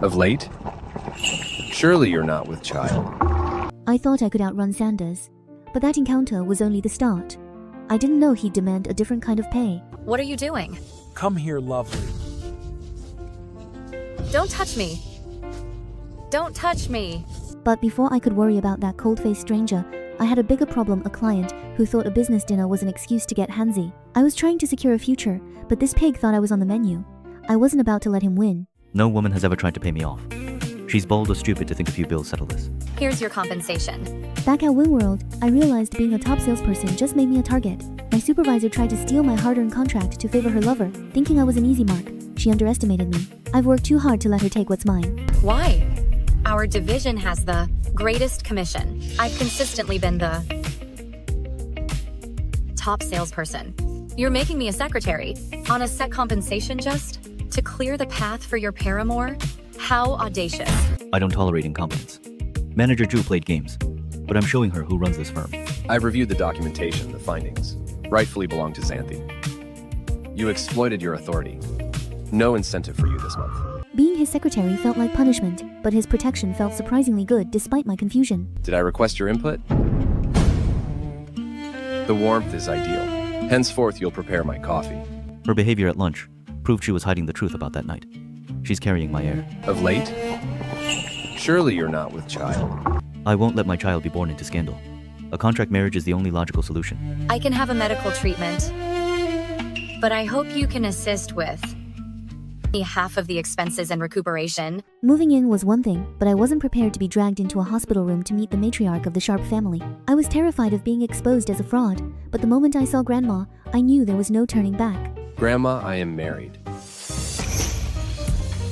Of late? Surely you're not with child. I thought I could outrun Sanders, but that encounter was only the start. I didn't know he'd demand a different kind of pay. What are you doing? Come here, lovely. Don't touch me. Don't touch me. But before I could worry about that cold-faced stranger, I had a bigger problem, a client who thought a business dinner was an excuse to get handsy. I was trying to secure a future, but this pig thought I was on the menu. I wasn't about to let him win. No woman has ever tried to pay me off. She's bold or stupid to think a few bills settle this. Here's your compensation. Back at Wingworld, I realized being a top salesperson just made me a target. My supervisor tried to steal my hard-earned contract to favor her lover, thinking I was an easy mark. She underestimated me. I've worked too hard to let her take what's mine. Why? Our division has the greatest commission. I've consistently been the top salesperson. You're making me a secretary on a set compensation just to clear the path for your paramour? How audacious. I don't tolerate incompetence. Manager Ju played games, but I'm showing her who runs this firm. I've reviewed the documentation. The findings rightfully belong to Xanthe. You exploited your authority. No incentive for you this month. Being his secretary felt like punishment, but his protection felt surprisingly good despite my confusion. Did I request your input? The warmth is ideal. Henceforth, you'll prepare my coffee. Her behavior at lunch proved she was hiding the truth about that night. She's carrying my heir. Of late? Surely you're not with child. I won't let my child be born into scandal. A contract marriage is the only logical solution. I can have a medical treatment, but I hope you can assist with half of the expenses and recuperation. Moving in was one thing, but I wasn't prepared to be dragged into a hospital room to meet the matriarch of the Sharp family. I was terrified of being exposed as a fraud, but the moment I saw Grandma, I knew there was no turning back. Grandma, I am married.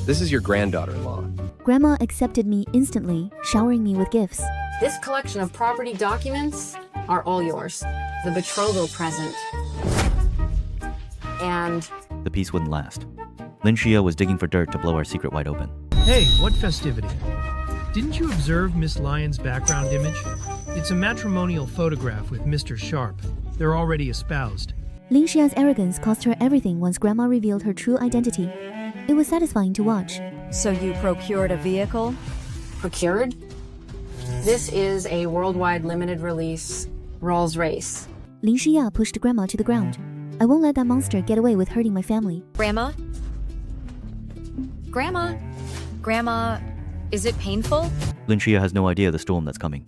This is your granddaughter-in-law. Grandma accepted me instantly, showering me with gifts. This collection of property documents are all yours. The betrothal present. And The peace wouldn't last. Lin Xia was digging for dirt to blow our secret wide open. Hey, what festivity? Didn't you observe Miss Lyon's background image? It's a matrimonial photograph with Mr. Sharp. They're already espoused. Lin Xia's arrogance cost her everything once Grandma revealed her true identity. It was satisfying to watch. So you procured a vehicle? procured. This is a worldwide limited release Rolls-Royce. Lin Xia pushed Grandma to the ground. I won't let that monster get away with hurting my family. Grandma? Grandma? Grandma, is it painful? Lin Xia has no idea the storm that's coming.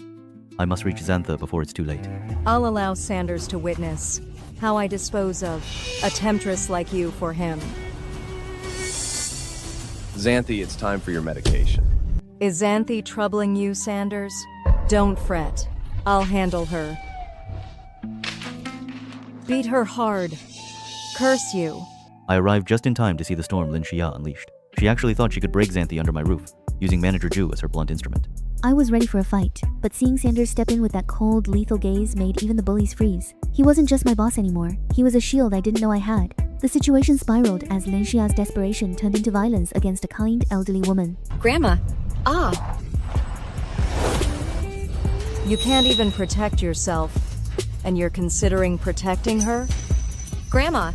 I must reach Xanthe before it's too late. I'll allow Sanders to witness how I dispose of a temptress like you for him. Xanthe, it's time for your medication. Is Xanthe troubling you, Sanders? Don't fret. I'll handle her. Beat her hard. Curse you. I arrived just in time to see the storm Lin Xia unleashed. She actually thought she could break Xanthe under my roof, using Manager Ju as her blunt instrument. I was ready for a fight, but seeing Sanders step in with that cold, lethal gaze made even the bullies freeze. He wasn't just my boss anymore. He was a shield I didn't know I had. The situation spiraled as Lin Xia's desperation turned into violence against a kind, elderly woman. Grandma. Ah. You can't even protect yourself, and you're considering protecting her? Grandma.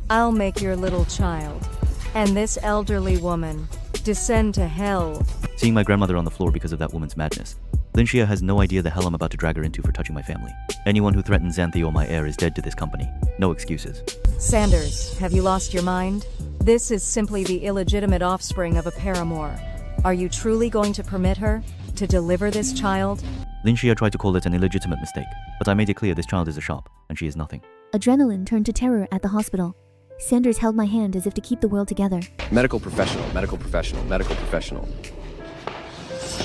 I'll make your little child and this elderly woman descend to hell. Seeing my grandmother on the floor because of that woman's madness, Lin Xia has no idea the hell I'm about to drag her into for touching my family. Anyone who threatens Xanthe or my heir is dead to this company. No excuses. Sanders, have you lost your mind? This is simply the illegitimate offspring of a paramour. Are you truly going to permit her to deliver this child? Lin Xia tried to call it an illegitimate mistake, but I made it clear this child is a shop, and she is nothing. Adrenaline turned to terror at the hospital. Sanders held my hand as if to keep the world together. Medical professional, medical professional, medical professional.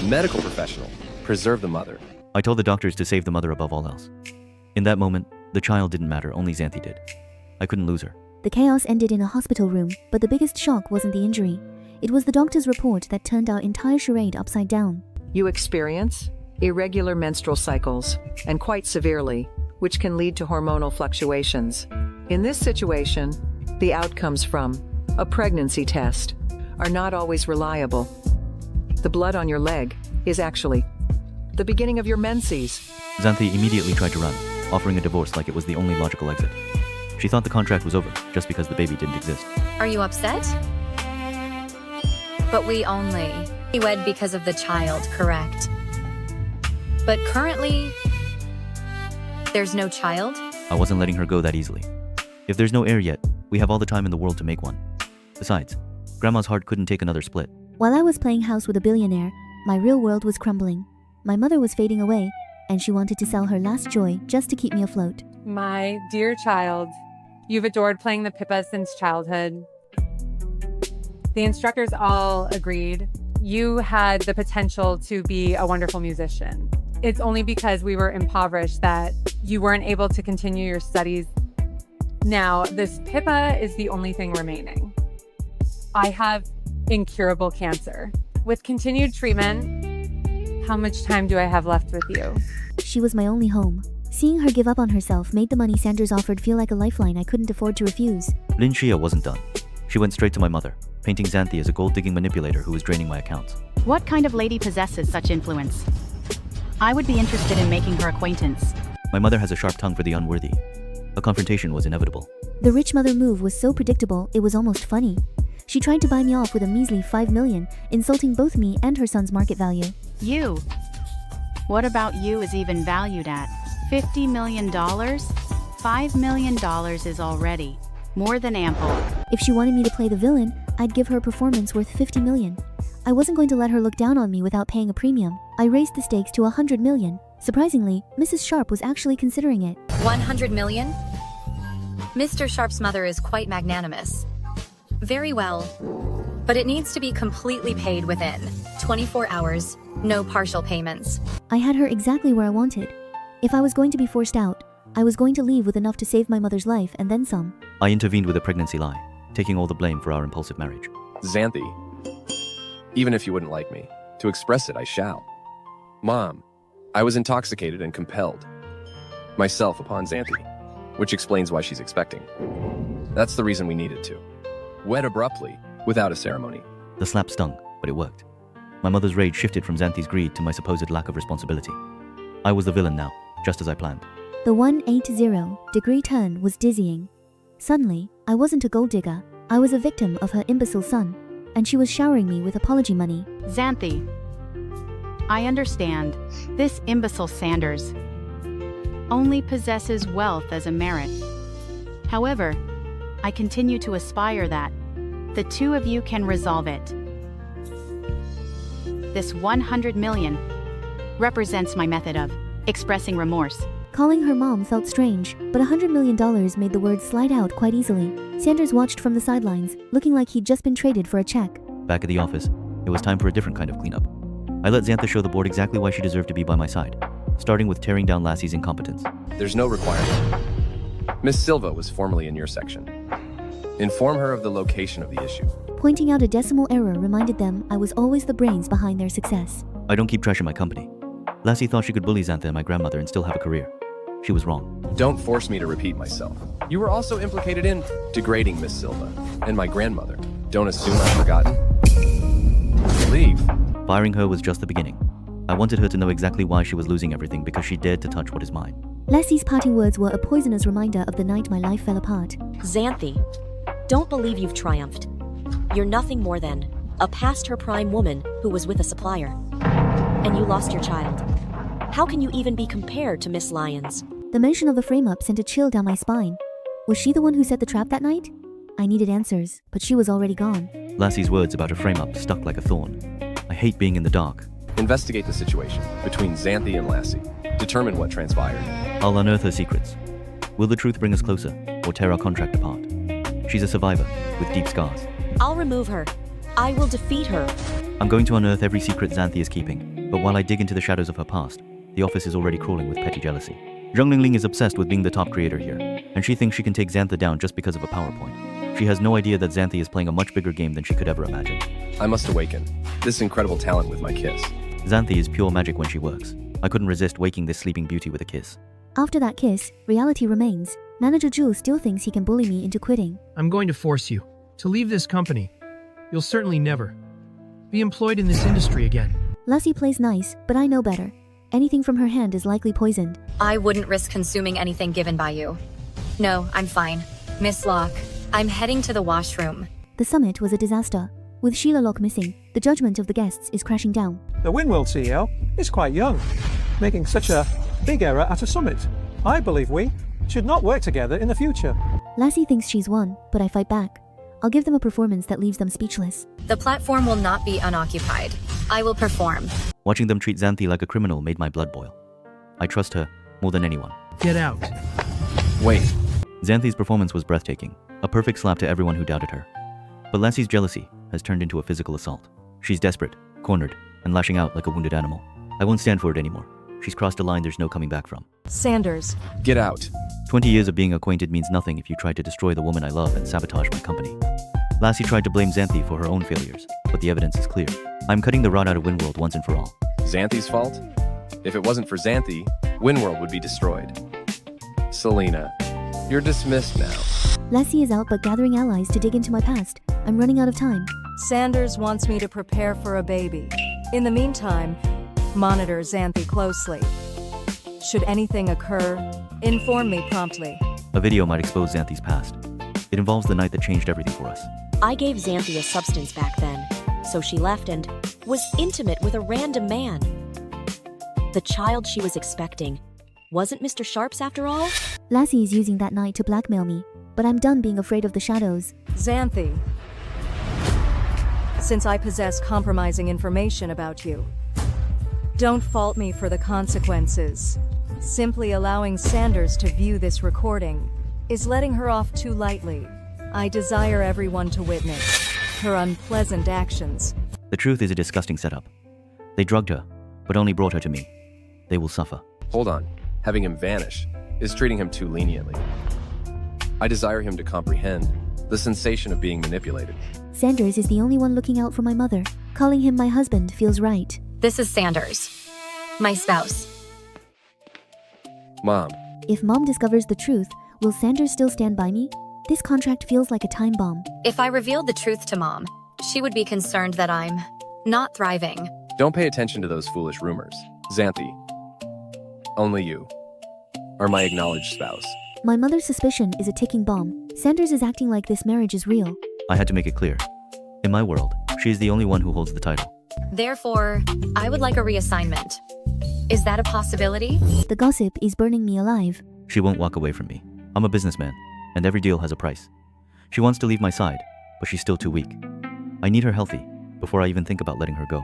Medical professional. Preserve the mother. I told the doctors to save the mother above all else. In that moment, the child didn't matter, only Xanthe did. I couldn't lose her. The chaos ended in a hospital room, but the biggest shock wasn't the injury. It was the doctor's report that turned our entire charade upside down. You experience irregular menstrual cycles, and quite severely, which can lead to hormonal fluctuations. In this situation, the outcomes from a pregnancy test are not always reliable. The blood on your leg is actually the beginning of your menses. Xanthe immediately tried to run, offering a divorce like it was the only logical exit. She thought the contract was over, just because the baby didn't exist. Are you upset? But we only wed because of the child, correct? But currently, there's no child? I wasn't letting her go that easily. If there's no heir yet, we have all the time in the world to make one. Besides, Grandma's heart couldn't take another split. While I was playing house with a billionaire, my real world was crumbling. My mother was fading away, and she wanted to sell her last joy just to keep me afloat. My dear child, you've adored playing the pipa since childhood. The instructors all agreed you had the potential to be a wonderful musician. It's only because we were impoverished that you weren't able to continue your studies. Now, this pipa is the only thing remaining. I have incurable cancer. With continued treatment, how much time do I have left with you? She was my only home. Seeing her give up on herself made the money Sanders offered feel like a lifeline I couldn't afford to refuse. Linshia wasn't done. She went straight to my mother, painting Xanthe as a gold-digging manipulator who was draining my accounts. What kind of lady possesses such influence? I would be interested in making her acquaintance. My mother has a sharp tongue for the unworthy. A confrontation was inevitable. The rich mother move was so predictable, it was almost funny. She tried to buy me off with a measly $5 million, insulting both me and her son's market value. You? What about you is even valued at $50 million? $5 million is already more than ample. If she wanted me to play the villain, I'd give her a performance worth $50 million. I wasn't going to let her look down on me without paying a premium. I raised the stakes to $100 million. Surprisingly, Mrs. Sharp was actually considering it. 100 million? Mr. Sharp's mother is quite magnanimous. Very well. But it needs to be completely paid within 24 hours, no partial payments. I had her exactly where I wanted. If I was going to be forced out, I was going to leave with enough to save my mother's life and then some. I intervened with a pregnancy lie, taking all the blame for our impulsive marriage. Xanthe, even if you wouldn't like me, to express it I shall. Mom, I was intoxicated and compelled myself upon Xanthe, which explains why she's expecting. That's the reason we needed to. Wed abruptly, without a ceremony. The slap stung, but it worked. My mother's rage shifted from Xanthe's greed to my supposed lack of responsibility. I was the villain now, just as I planned. The 180-degree turn was dizzying. Suddenly, I wasn't a gold digger. I was a victim of her imbecile son, and she was showering me with apology money. Xanthe, I understand. This imbecile Sanders only possesses wealth as a merit. However, I continue to aspire that the two of you can resolve it. This 100 million represents my method of expressing remorse. Calling her mom felt strange, but $100 million made the words slide out quite easily. Sanders watched from the sidelines, looking like he'd just been traded for a check. Back at the office, it was time for a different kind of cleanup. I let Xanthe show the board exactly why she deserved to be by my side, starting with tearing down Lassie's incompetence. There's no requirement. Miss Silva was formerly in your section. Inform her of the location of the issue. Pointing out a decimal error reminded them I was always the brains behind their success. I don't keep trash in my company. Lassie thought she could bully Xanthe and my grandmother and still have a career. She was wrong. Don't force me to repeat myself. You were also implicated in degrading Miss Silva and my grandmother. Don't assume I've forgotten. Leave. Firing her was just the beginning. I wanted her to know exactly why she was losing everything because she dared to touch what is mine. Lassie's parting words were a poisonous reminder of the night my life fell apart. Xanthe, don't believe you've triumphed. You're nothing more than a past her prime woman who was with a supplier. And you lost your child. How can you even be compared to Miss Lyons? The mention of the frame-up sent a chill down my spine. Was she the one who set the trap that night? I needed answers, but she was already gone. Lassie's words about her frame-up stuck like a thorn. I hate being in the dark. Investigate the situation between Xanthe and Lassie. Determine what transpired. I'll unearth her secrets. Will the truth bring us closer, or tear our contract apart? She's a survivor, with deep scars. I'll remove her. I will defeat her. I'm going to unearth every secret Xanthe is keeping, but while I dig into the shadows of her past, the office is already crawling with petty jealousy. Zhang Lingling is obsessed with being the top creator here, and she thinks she can take Xanthe down just because of a PowerPoint. She has no idea that Xanthe is playing a much bigger game than she could ever imagine. I must awaken this incredible talent with my kiss. Xanthe is pure magic when she works. I couldn't resist waking this sleeping beauty with a kiss. After that kiss, reality remains. Manager Jules still thinks he can bully me into quitting. I'm going to force you to leave this company. You'll certainly never be employed in this industry again. Lassie plays nice, but I know better. Anything from her hand is likely poisoned. I wouldn't risk consuming anything given by you. No, I'm fine. Miss Locke, I'm heading to the washroom. The summit was a disaster. With Sheila Locke missing, the judgment of the guests is crashing down. The Winworld CEO is quite young, making such a big error at a summit. I believe we should not work together in the future. Lassie thinks she's won, but I fight back. I'll give them a performance that leaves them speechless. The platform will not be unoccupied. I will perform. Watching them treat Xanthe like a criminal made my blood boil. I trust her more than anyone. Get out. Wait, Xanthe's performance was breathtaking, a perfect slap to everyone who doubted her. But Lassie's jealousy has turned into a physical assault. She's desperate, cornered, and lashing out like a wounded animal. I won't stand for it anymore. She's crossed a line there's no coming back from. Sanders, get out. 20 years of being acquainted means nothing if you try to destroy the woman I love and sabotage my company. Lassie tried to blame Xanthe for her own failures, but the evidence is clear. I'm cutting the rod out of Winworld once and for all. Xanthe's fault? If it wasn't for Xanthe, Winworld would be destroyed. Selena, you're dismissed now. Lassie is out but gathering allies to dig into my past. I'm running out of time. Sanders wants me to prepare for a baby. In the meantime, monitor Xanthe closely. Should anything occur, inform me promptly. A video might expose Xanthe's past. It involves the night that changed everything for us. I gave Xanthe a substance back then, so she left and was intimate with a random man. The child she was expecting wasn't Mr. Sharp's after all? Lassie is using that night to blackmail me, but I'm done being afraid of the shadows. Xanthe, since I possess compromising information about you, don't fault me for the consequences. Simply allowing Sanders to view this recording is letting her off too lightly. I desire everyone to witness her unpleasant actions. The truth is a disgusting setup. They drugged her, but only brought her to me. They will suffer. Hold on. Having him vanish is treating him too leniently. I desire him to comprehend the sensation of being manipulated. Sanders is the only one looking out for my mother. Calling him my husband feels right. This is Sanders, my spouse. Mom, If Mom discovers the truth, will Sanders still stand by me? This contract feels like a time bomb. If I revealed the truth to Mom, she would be concerned that I'm not thriving. don't pay attention to those foolish rumors. Xanthe, only you are my acknowledged spouse. My mother's suspicion is a ticking bomb. Sanders is acting like this marriage is real. I had to make it clear. In my world, she is the only one who holds the title. Therefore, I would like a reassignment. Is that a possibility? The gossip is burning me alive. She won't walk away from me. I'm a businessman, and every deal has a price. She wants to leave my side, but she's still too weak. I need her healthy before I even think about letting her go.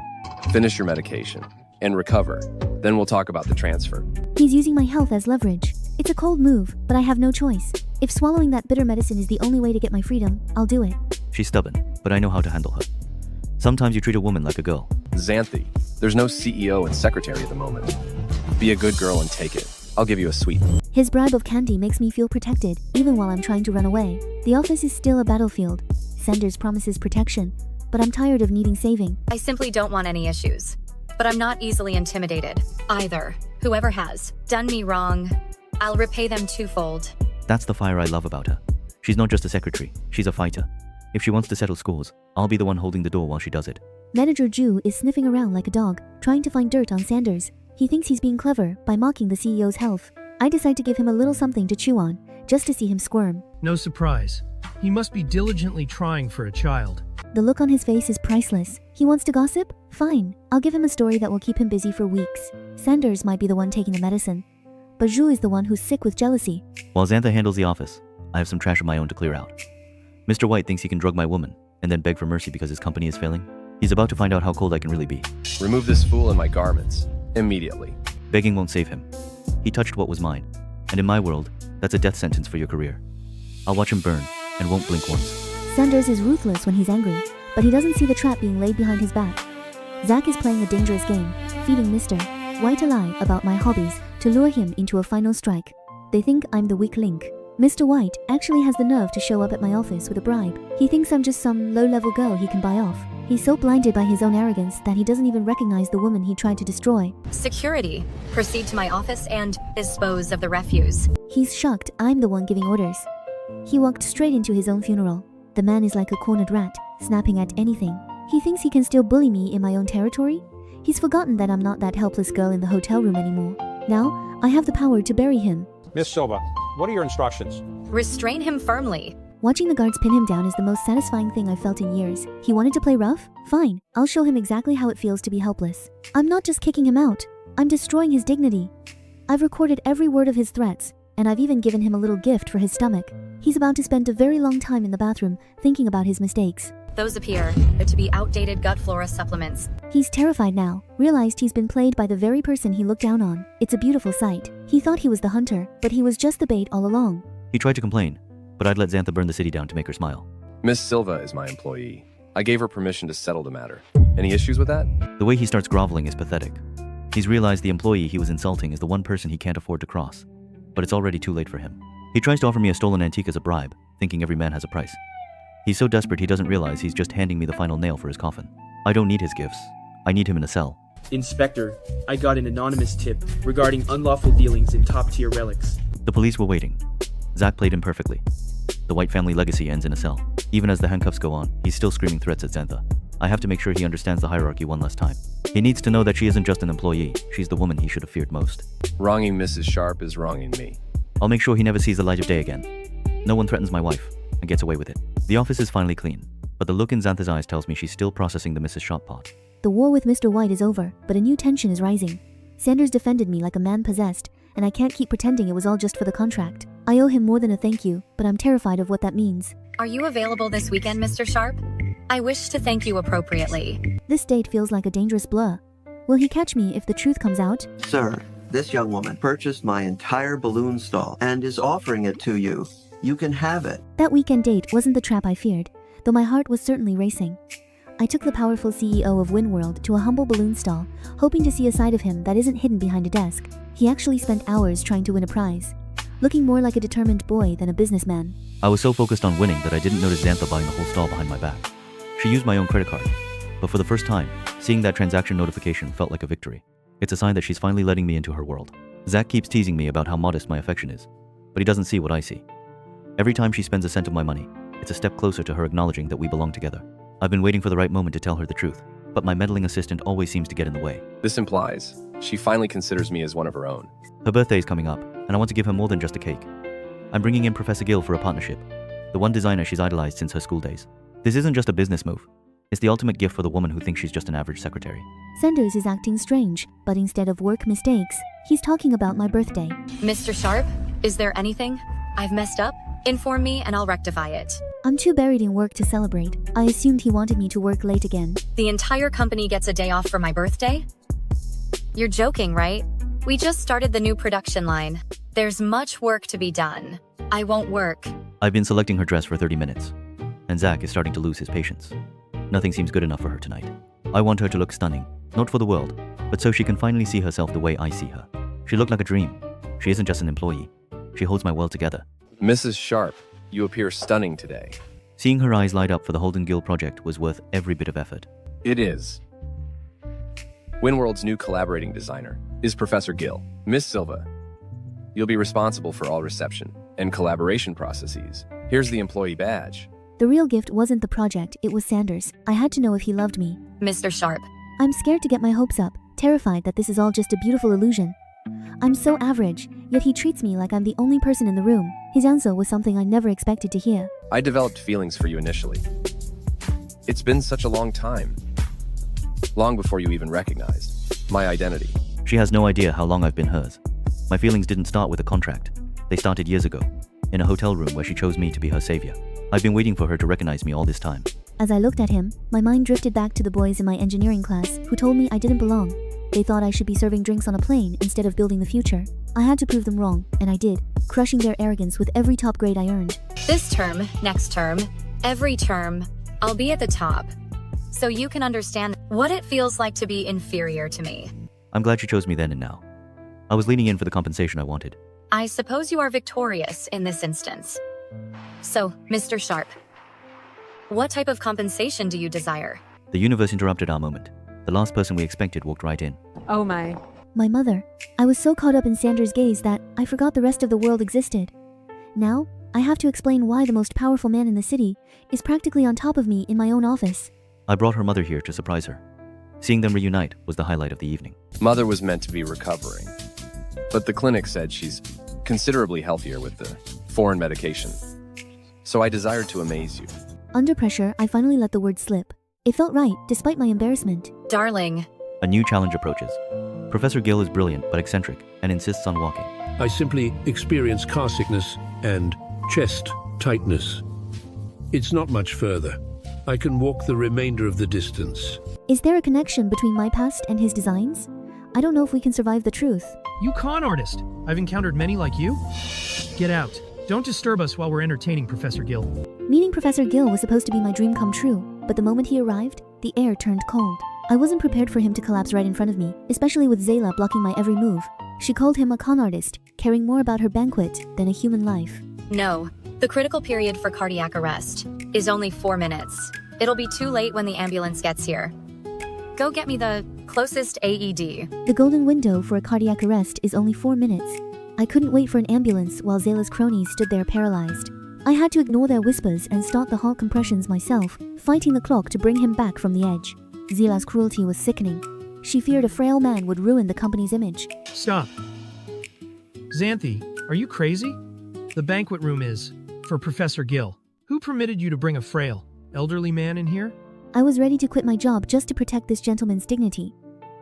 Finish your medication and recover. Then we'll talk about the transfer. He's using my health as leverage. It's a cold move, but I have no choice. If swallowing that bitter medicine is the only way to get my freedom, I'll do it. She's stubborn, but I know how to handle her. Sometimes you treat a woman like a girl. Xanthe, there's no CEO and secretary at the moment. Be a good girl and take it. I'll give you a sweet. His bribe of candy makes me feel protected, even while I'm trying to run away. The office is still a battlefield. Sanders promises protection, but I'm tired of needing saving. I simply don't want any issues. But I'm not easily intimidated, either. Whoever has done me wrong, I'll repay them twofold. That's the fire I love about her. She's not just a secretary, she's a fighter. If she wants to settle scores, I'll be the one holding the door while she does it. Manager Ju is sniffing around like a dog, trying to find dirt on Sanders. He thinks he's being clever by mocking the CEO's health. I decide to give him a little something to chew on, just to see him squirm. No surprise. He must be diligently trying for a child. The look on his face is priceless. He wants to gossip? Fine. I'll give him a story that will keep him busy for weeks. Sanders might be the one taking the medicine, but Ju is the one who's sick with jealousy. While Xanthe handles the office, I have some trash of my own to clear out. Mr. White thinks he can drug my woman and then beg for mercy because his company is failing. He's about to find out how cold I can really be. Remove this fool in my garments. Immediately. Begging won't save him. He touched what was mine, and in my world, that's a death sentence for your career. I'll watch him burn and won't blink once. Sanders is ruthless when he's angry, but he doesn't see the trap being laid behind his back. Zach is playing a dangerous game, feeding Mr. White a lie about my hobbies to lure him into a final strike. They think I'm the weak link. Mr. White actually has the nerve to show up at my office with a bribe. He thinks I'm just some low-level girl he can buy off. He's so blinded by his own arrogance that he doesn't even recognize the woman he tried to destroy. Security, proceed to my office and dispose of the refuse. He's shocked I'm the one giving orders. He walked straight into his own funeral. The man is like a cornered rat, snapping at anything. He thinks he can still bully me in my own territory? He's forgotten that I'm not that helpless girl in the hotel room anymore. Now, I have the power to bury him. Miss Soba, what are your instructions? Restrain him firmly. Watching the guards pin him down is the most satisfying thing I've felt in years. He wanted to play rough? Fine, I'll show him exactly how it feels to be helpless. I'm not just kicking him out, I'm destroying his dignity. I've recorded every word of his threats, and I've even given him a little gift for his stomach. He's about to spend a very long time in the bathroom thinking about his mistakes. Those appear to be outdated gut flora supplements. He's terrified now, realized he's been played by the very person he looked down on. It's a beautiful sight. He thought he was the hunter, but he was just the bait all along. He tried to complain, but I'd let Xanthe burn the city down to make her smile. Miss Silva is my employee. I gave her permission to settle the matter. Any issues with that? The way he starts groveling is pathetic. He's realized the employee he was insulting is the one person he can't afford to cross. But it's already too late for him. He tries to offer me a stolen antique as a bribe, thinking every man has a price. He's so desperate he doesn't realize he's just handing me the final nail for his coffin. I don't need his gifts. I need him in a cell. Inspector, I got an anonymous tip regarding unlawful dealings in top-tier relics. The police were waiting. Zach played him perfectly. The White family legacy ends in a cell. Even as the handcuffs go on, he's still screaming threats at Xanthe. I have to make sure he understands the hierarchy one last time. He needs to know that she isn't just an employee, she's the woman he should have feared most. Wronging Mrs. Sharp is wronging me. I'll make sure he never sees the light of day again. No one threatens my wife, and gets away with it. The office is finally clean, but the look in Xanthe's eyes tells me she's still processing the Mrs. Sharp part. The war with Mr. White is over, but a new tension is rising. Sanders defended me like a man possessed, and I can't keep pretending it was all just for the contract. I owe him more than a thank you, but I'm terrified of what that means. Are you available this weekend, Mr. Sharp? I wish to thank you appropriately. This date feels like a dangerous blur. Will he catch me if the truth comes out? Sir, this young woman purchased my entire balloon stall and is offering it to you. You can have it. That weekend date wasn't the trap I feared, though my heart was certainly racing. I took the powerful CEO of Windworld to a humble balloon stall, hoping to see a side of him that isn't hidden behind a desk. He actually spent hours trying to win a prize, looking more like a determined boy than a businessman. I was so focused on winning that I didn't notice Xanthe buying the whole stall behind my back. She used my own credit card, but for the first time, seeing that transaction notification felt like a victory. It's a sign that she's finally letting me into her world. Zach keeps teasing me about how modest my affection is, but he doesn't see what I see. Every time she spends a cent of my money, it's a step closer to her acknowledging that we belong together. I've been waiting for the right moment to tell her the truth, but my meddling assistant always seems to get in the way. This implies she finally considers me as one of her own. Her birthday is coming up, and I want to give her more than just a cake. I'm bringing in Professor Gill for a partnership, the one designer she's idolized since her school days. This isn't just a business move. It's the ultimate gift for the woman who thinks she's just an average secretary. Sanders is acting strange, but instead of work mistakes, he's talking about my birthday. Mr. Sharp, is there anything I've messed up? Inform me and I'll rectify it. I'm too buried in work to celebrate. I assumed he wanted me to work late again. The entire company gets a day off for my birthday? You're joking, right? We just started the new production line. There's much work to be done. I won't work. I've been selecting her dress for 30 minutes, and Zach is starting to lose his patience. Nothing seems good enough for her tonight. I want her to look stunning, not for the world, but so she can finally see herself the way I see her. She looked like a dream. She isn't just an employee. She holds my world together. Mrs. Sharp, you appear stunning today. Seeing her eyes light up for the Holden Gill project was worth every bit of effort. It is. Windworld's new collaborating designer is Professor Gill. Miss Silva, you'll be responsible for all reception and collaboration processes. Here's the employee badge. The real gift wasn't the project, it was Sanders. I had to know if he loved me. Mr. Sharp. I'm scared to get my hopes up, terrified that this is all just a beautiful illusion. I'm so average, yet he treats me like I'm the only person in the room. His answer was something I never expected to hear. I developed feelings for you initially. It's been such a long time. Long before you even recognized my identity. She has no idea how long I've been hers. My feelings didn't start with a contract. They started years ago, in a hotel room where she chose me to be her savior. I've been waiting for her to recognize me all this time. As I looked at him, my mind drifted back to the boys in my engineering class who told me I didn't belong. They thought I should be serving drinks on a plane instead of building the future. I had to prove them wrong, and I did, crushing their arrogance with every top grade I earned. This term, next term, every term, I'll be at the top. So you can understand what it feels like to be inferior to me. I'm glad she chose me then and now. I was leaning in for the compensation I wanted. I suppose you are victorious in this instance. So, Mr. Sharp, what type of compensation do you desire? The universe interrupted our moment. The last person we expected walked right in. Oh my. My mother. I was so caught up in Sanders' gaze that I forgot the rest of the world existed. Now, I have to explain why the most powerful man in the city is practically on top of me in my own office. I brought her mother here to surprise her. Seeing them reunite was the highlight of the evening. Mother was meant to be recovering, but the clinic said she's considerably healthier with the foreign medication. so I desired to amaze you. Under pressure, I finally let the word slip. It felt right, despite my embarrassment. Darling. A new challenge approaches. Professor Gill is brilliant but eccentric and insists on walking. I simply experience car sickness and chest tightness. It's not much further. I can walk the remainder of the distance. Is there a connection between my past and his designs? I don't know if we can survive the truth. You con artist! I've encountered many like you. Get out. Don't disturb us while we're entertaining Professor Gill. Meeting Professor Gill was supposed to be my dream come true, but the moment he arrived, the air turned cold. I wasn't prepared for him to collapse right in front of me, especially with Zayla blocking my every move. She called him a con artist, caring more about her banquet than a human life. No. The critical period for cardiac arrest is only 4 minutes. It'll be too late when the ambulance gets here. Go get me the closest AED. The golden window for a cardiac arrest is only 4 minutes. I couldn't wait for an ambulance while Zayla's cronies stood there paralyzed. I had to ignore their whispers and start the heart compressions myself, fighting the clock to bring him back from the edge. Zayla's cruelty was sickening. She feared a frail man would ruin the company's image. Stop. Xanthe, are you crazy? The banquet room is for Professor Gill. Who permitted you to bring a frail, elderly man in here? I was ready to quit my job just to protect this gentleman's dignity.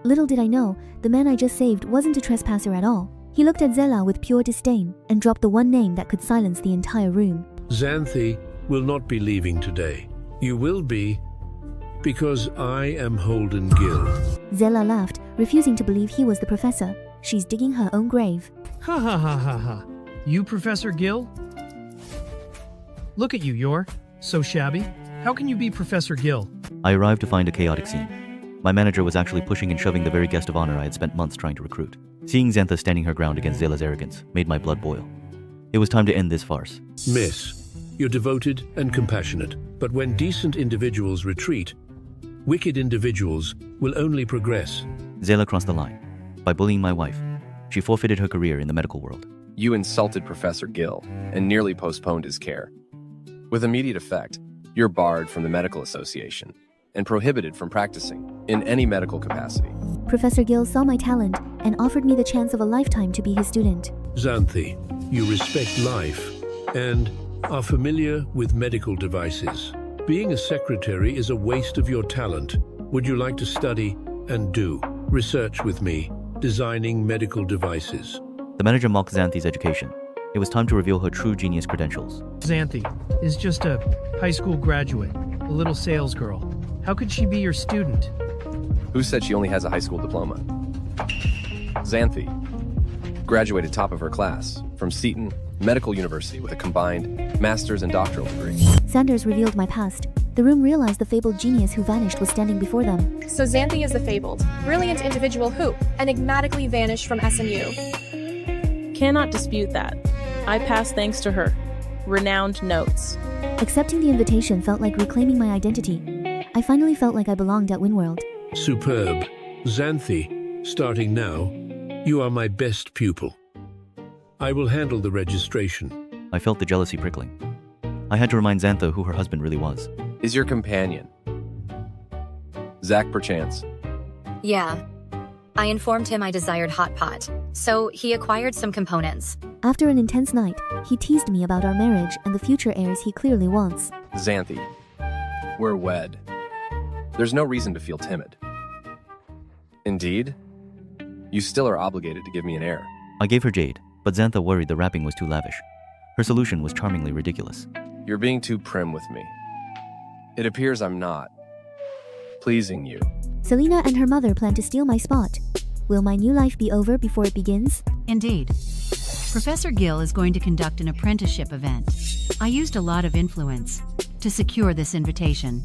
Little did I know, the man I just saved wasn't a trespasser at all. He looked at Zayla with pure disdain and dropped the one name that could silence the entire room. Xanthe will not be leaving today. You will be, because I am Holden Gill. Zayla laughed, refusing to believe he was the professor. She's digging her own grave. Ha ha ha ha ha. You Professor Gill? Look at you, you're so shabby. How can you be Professor Gill? I arrived to find a chaotic scene. My manager was actually pushing and shoving the very guest of honor I had spent months trying to recruit. Seeing Xanthe standing her ground against Zayla's arrogance made my blood boil. It was time to end this farce. Miss, you're devoted and compassionate, but when decent individuals retreat, wicked individuals will only progress. Zayla crossed the line. By bullying my wife, she forfeited her career in the medical world. You insulted Professor Gill and nearly postponed his care. With immediate effect, you're barred from the medical association and prohibited from practicing in any medical capacity. Professor Gill saw my talent and offered me the chance of a lifetime to be his student. Xanthe, you respect life and are familiar with medical devices. Being a secretary is a waste of your talent. Would you like to study and do research with me, designing medical devices? The manager mocked Xanthe's education. It was time to reveal her true genius credentials. Xanthe is just a high school graduate, a little sales girl. How could she be your student? Who said she only has a high school diploma? Xanthe graduated top of her class from Seton Medical University with a combined master's and doctoral degree. Sanders revealed my past. The room realized the fabled genius who vanished was standing before them. So Xanthe is the fabled, brilliant individual who enigmatically vanished from SMU. Cannot dispute that. I passed thanks to her. Renowned notes. Accepting the invitation felt like reclaiming my identity. I finally felt like I belonged at Winworld. Superb. Xanthe, starting now, you are my best pupil. I will handle the registration. I felt the jealousy prickling. I had to remind Xanthe who her husband really was. Is your companion Zach, perchance? Yeah. I informed him I desired hot pot, so he acquired some components. After an intense night, he teased me about our marriage and the future heirs he clearly wants. Xanthe, we're wed. There's no reason to feel timid. Indeed, you still are obligated to give me an heir. I gave her jade, but Xanthe worried the wrapping was too lavish. Her solution was charmingly ridiculous. You're being too prim with me. It appears I'm not pleasing you. Selena and her mother plan to steal my spot. Will my new life be over before it begins? Indeed. Professor Gill is going to conduct an apprenticeship event. I used a lot of influence to secure this invitation.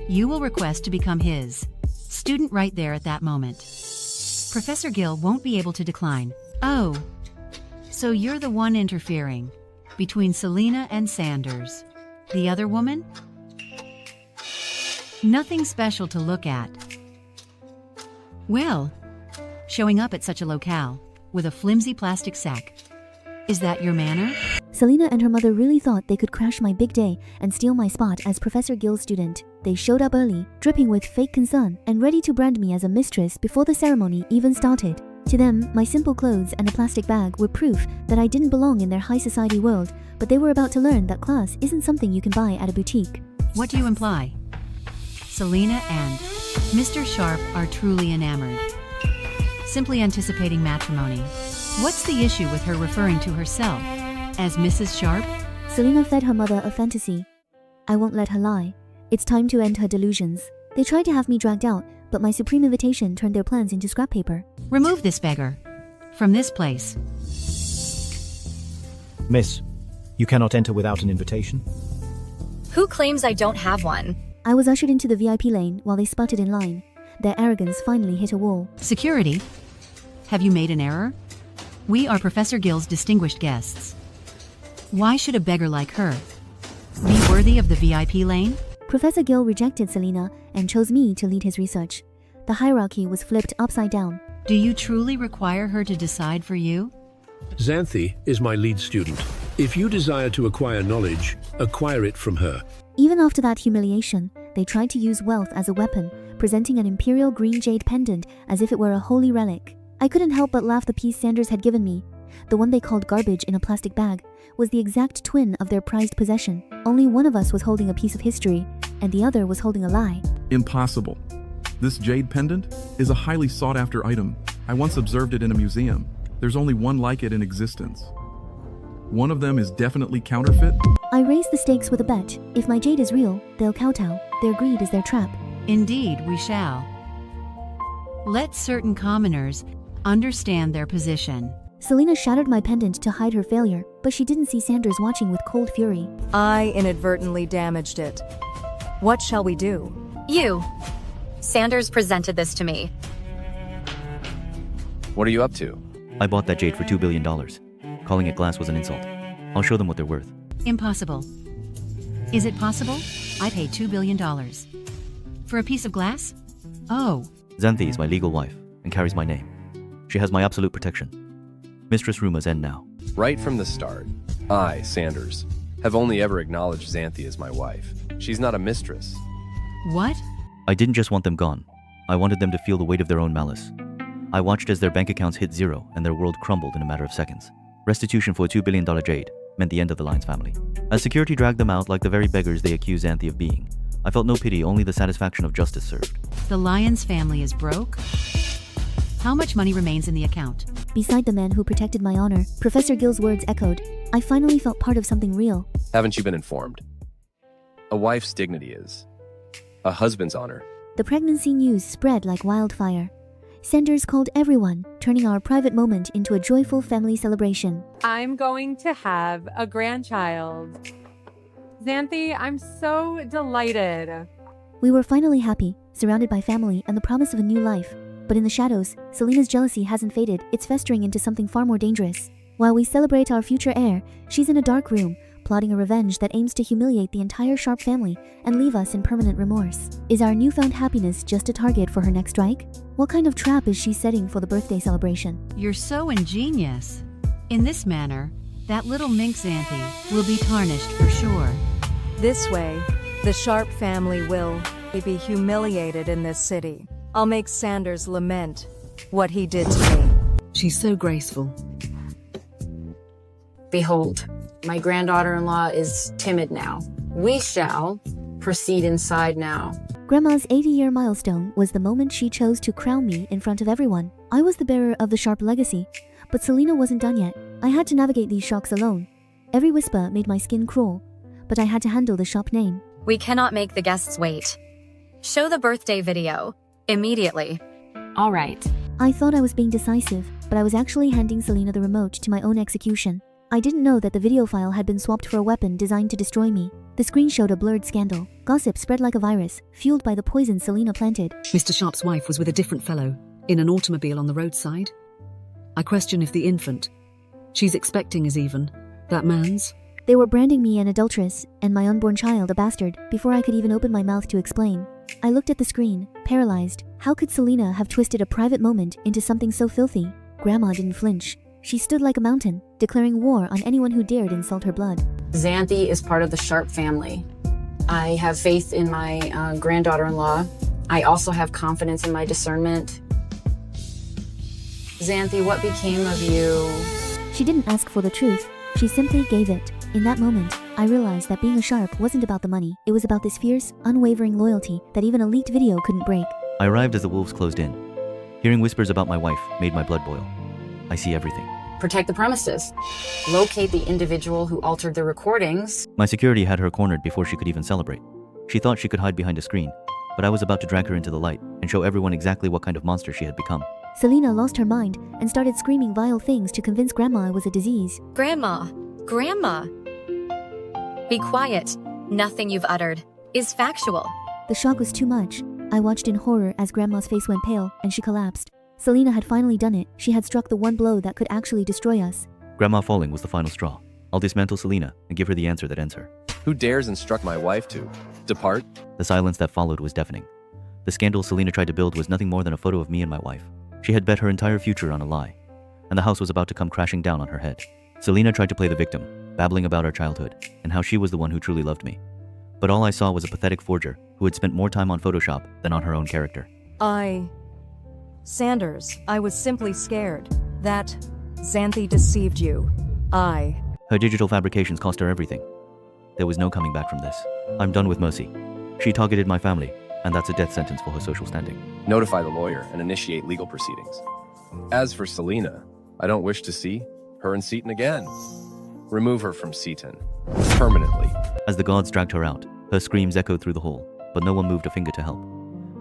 You will request to become his student right there at that moment. Professor Gill won't be able to decline. Oh, so you're the one interfering between Selena and Sanders. The other woman? Nothing special to look at. Well, showing up at such a locale with a flimsy plastic sack. Is that your manner? Selena and her mother really thought they could crash my big day and steal my spot as Professor Gill's student. They showed up early, dripping with fake concern and ready to brand me as a mistress before the ceremony even started. To them, my simple clothes and a plastic bag were proof that I didn't belong in their high society world, but they were about to learn that class isn't something you can buy at a boutique. What do you imply? Selena and Mr. Sharp are truly enamored. Simply anticipating matrimony. What's the issue with her referring to herself as Mrs. Sharp? Selena fed her mother a fantasy. I won't let her lie. It's time to end her delusions. They tried to have me dragged out, but my supreme invitation turned their plans into scrap paper. Remove this beggar from this place. Miss, you cannot enter without an invitation. Who claims I don't have one? I was ushered into the VIP lane while they sputtered in line. Their arrogance finally hit a wall. Security? Have you made an error? We are Professor Gill's distinguished guests. Why should a beggar like her be worthy of the VIP lane? Professor Gill rejected Selena and chose me to lead his research. The hierarchy was flipped upside down. Do you truly require her to decide for you? Xanthe is my lead student. If you desire to acquire knowledge, acquire it from her. Even after that humiliation, they tried to use wealth as a weapon, presenting an imperial green jade pendant as if it were a holy relic. I couldn't help but laugh. The piece Sanders had given me, the one they called garbage in a plastic bag, was the exact twin of their prized possession. Only one of us was holding a piece of history, and the other was holding a lie. Impossible. This jade pendant is a highly sought-after item. I once observed it in a museum. There's only one like it in existence. One of them is definitely counterfeit. I raised the stakes with a bet. If my jade is real, they'll kowtow. Their greed is their trap. Indeed, we shall. Let certain commoners understand their position. Selena shattered my pendant to hide her failure, but she didn't see Sanders watching with cold fury. I inadvertently damaged it. What shall we do? You. Sanders presented this to me. What are you up to? I bought that jade for $2 billion. Calling it glass was an insult. I'll show them what they're worth. Impossible. Is it possible? I paid $2 billion. For a piece of glass? Oh. Xanthe is my legal wife and carries my name. She has my absolute protection. Mistress rumors end now. Right from the start, I, Sanders, have only ever acknowledged Xanthe as my wife. She's not a mistress. What? I didn't just want them gone. I wanted them to feel the weight of their own malice. I watched as their bank accounts hit zero and their world crumbled in a matter of seconds. Restitution for a $2 billion jade meant the end of the Lyons family. As security dragged them out like the very beggars they accused Xanthe of being, I felt no pity, only the satisfaction of justice served. The Lyons family is broke? How much money remains in the account? Beside the man who protected my honor, Professor Gill's words echoed. I finally felt part of something real. Haven't you been informed? A wife's dignity is a husband's honor. The pregnancy news spread like wildfire. Sanders called everyone, turning our private moment into a joyful family celebration. I'm going to have a grandchild. Xanthe, I'm so delighted. We were finally happy, surrounded by family and the promise of a new life. But in the shadows, Selena's jealousy hasn't faded. It's festering into something far more dangerous. While we celebrate our future heir, she's in a dark room, plotting a revenge that aims to humiliate the entire Sharp family and leave us in permanent remorse. Is our newfound happiness just a target for her next strike? What kind of trap is she setting for the birthday celebration? You're so ingenious. In this manner, that little minx Xanthe will be tarnished for sure. This way, the Sharp family will be humiliated in this city. I'll make Sanders lament what he did to me. She's so graceful. Behold, my granddaughter-in-law is timid now. We shall proceed inside now. Grandma's 80-year milestone was the moment she chose to crown me in front of everyone. I was the bearer of the Sharp legacy, but Selena wasn't done yet. I had to navigate these shocks alone. Every whisper made my skin crawl, but I had to handle the Sharp name. We cannot make the guests wait. Show the birthday video. Immediately. All right. I thought I was being decisive, but I was actually handing Selena the remote to my own execution. I didn't know that the video file had been swapped for a weapon designed to destroy me. The screen showed a blurred scandal. Gossip spread like a virus, fueled by the poison Selena planted. Mr. Sharp's wife was with a different fellow, in an automobile on the roadside. I question if the infant she's expecting is even that man's. They were branding me an adulteress, and my unborn child a bastard, before I could even open my mouth to explain. I looked at the screen, paralyzed. How could Selena have twisted a private moment into something so filthy? Grandma didn't flinch. She stood like a mountain, declaring war on anyone who dared insult her blood. Xanthe is part of the Sharp family. I have faith in my granddaughter-in-law. I also have confidence in my discernment. Xanthe, what became of you? She didn't ask for the truth. She simply gave it. In that moment, I realized that being a Sharp wasn't about the money. It was about this fierce, unwavering loyalty that even a leaked video couldn't break. I arrived as the wolves closed in. Hearing whispers about my wife made my blood boil. I see everything. Protect the premises. Locate the individual who altered the recordings. My security had her cornered before she could even celebrate. She thought she could hide behind a screen, but I was about to drag her into the light and show everyone exactly what kind of monster she had become. Selena lost her mind and started screaming vile things to convince Grandma it was a disease. Grandma! Grandma! Be quiet. Nothing you've uttered is factual. The shock was too much. I watched in horror as Grandma's face went pale and she collapsed. Selena had finally done it. She had struck the one blow that could actually destroy us. Grandma falling was the final straw. I'll dismantle Selena and give her the answer that ends her. Who dares instruct my wife to depart? The silence that followed was deafening. The scandal Selena tried to build was nothing more than a photo of me and my wife. She had bet her entire future on a lie, and the house was about to come crashing down on her head. Selena tried to play the victim, babbling about our childhood and how she was the one who truly loved me. But all I saw was a pathetic forger who had spent more time on Photoshop than on her own character. Sanders, I was simply scared that Xanthe deceived you. Her digital fabrications cost her everything. There was no coming back from this. I'm done with Mercy. She targeted my family, and that's a death sentence for her social standing. Notify the lawyer and initiate legal proceedings. As for Selena, I don't wish to see her and Seaton again. Remove her from Seaton. Permanently. As the guards dragged her out, her screams echoed through the hall, but no one moved a finger to help.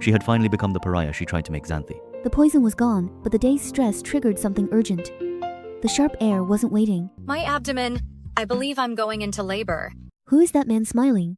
She had finally become the pariah she tried to make Xanthe. The poison was gone, but the day's stress triggered something urgent. The sharp air wasn't waiting. My abdomen. I believe I'm going into labor. Who is that man smiling?